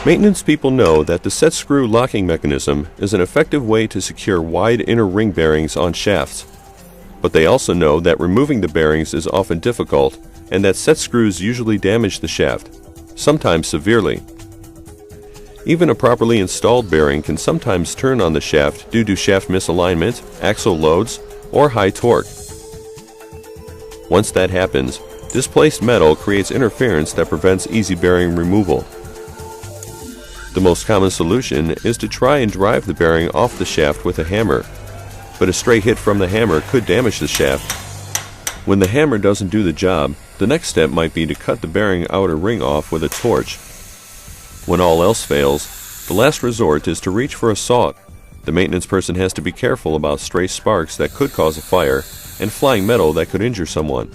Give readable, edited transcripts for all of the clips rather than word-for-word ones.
Maintenance people know that the set screw locking mechanism is an effective way to secure wide inner ring bearings on shafts. But they also know that removing the bearings is often difficult and that set screws usually damage the shaft, sometimes severely. Even a properly installed bearing can sometimes turn on the shaft due to shaft misalignment, axle loads, or high torque. Once that happens, displaced metal creates interference that prevents easy bearing removal. The most common solution is to try and drive the bearing off the shaft with a hammer, but a stray hit from the hammer could damage the shaft. When the hammer doesn't do the job, the next step might be to cut the bearing outer ring off with a torch. When all else fails, the last resort is to reach for a saw. The maintenance person has to be careful about stray sparks that could cause a fire and flying metal that could injure someone.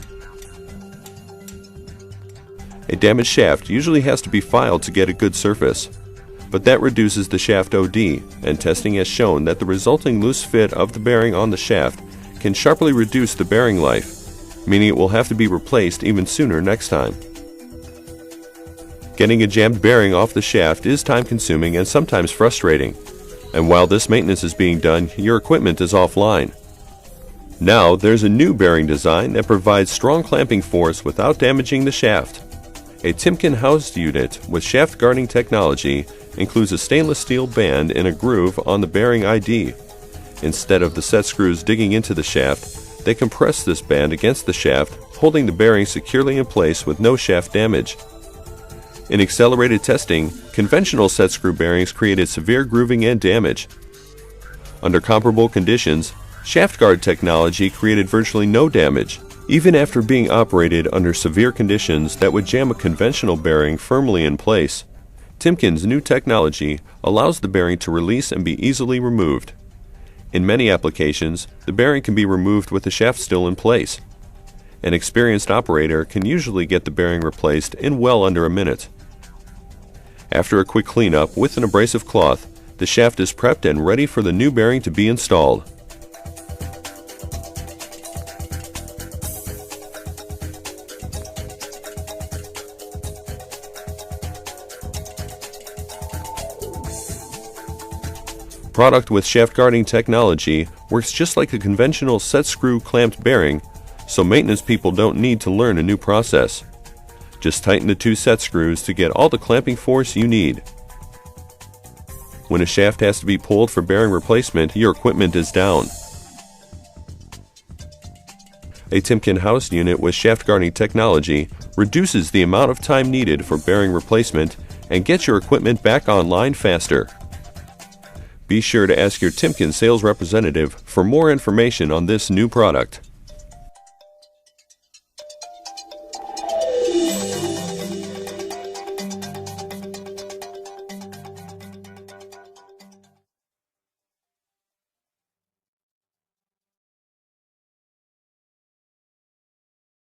A damaged shaft usually has to be filed to get a good surface, but that reduces the shaft OD, and testing has shown that the resulting loose fit of the bearing on the shaft can sharply reduce the bearing life, meaning it will have to be replaced even sooner next time. Getting a jammed bearing off the shaft is time-consuming and sometimes frustrating, and while this maintenance is being done, your equipment is offline. Now there's a new bearing design that provides strong clamping force without damaging the shaft. A Timken housed unit with shaft guarding technology includes a stainless steel band in a groove on the bearing ID. Instead of the set screws digging into the shaft, they compress this band against the shaft, holding the bearing securely in place with no shaft damage. In accelerated testing, conventional set screw bearings created severe grooving and damage. Under comparable conditions, shaft guard technology created virtually no damage, even after being operated under severe conditions that would jam a conventional bearing firmly in place. Timken's new technology allows the bearing to release and be easily removed. In many applications, the bearing can be removed with the shaft still in place. An experienced operator can usually get the bearing replaced in well under a minute. After a quick cleanup with an abrasive cloth, the shaft is prepped and ready for the new bearing to be installed. Product with shaft guarding technology works just like a conventional set screw clamped bearing, so maintenance people don't need to learn a new process. Just tighten the two set screws to get all the clamping force you need. When a shaft has to be pulled for bearing replacement, your equipment is down. A Timken housed unit with shaft guarding technology reduces the amount of time needed for bearing replacement and gets your equipment back online faster. Be sure to ask your Timken sales representative for more information on this new product.